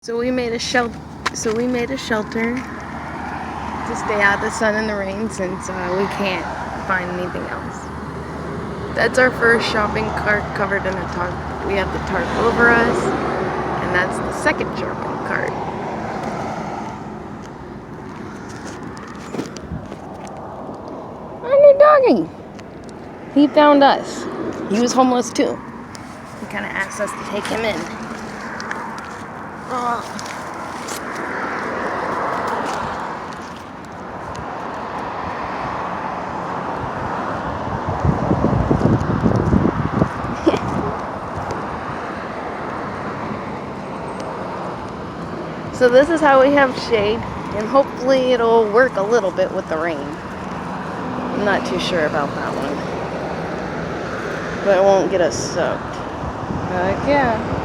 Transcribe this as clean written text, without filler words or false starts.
So we made a shelter to stay out of the sun and the rain since we can't find anything else. That's our first shopping cart covered in a tarp. We have the tarp over us, and that's the second shopping cart. Our new doggy. He found us. He was homeless too. He kind of asked us to take him in. So this is how we have shade, and hopefully it'll work a little bit with the rain. I'm not too sure about that one, but it won't get us soaked. Heck yeah.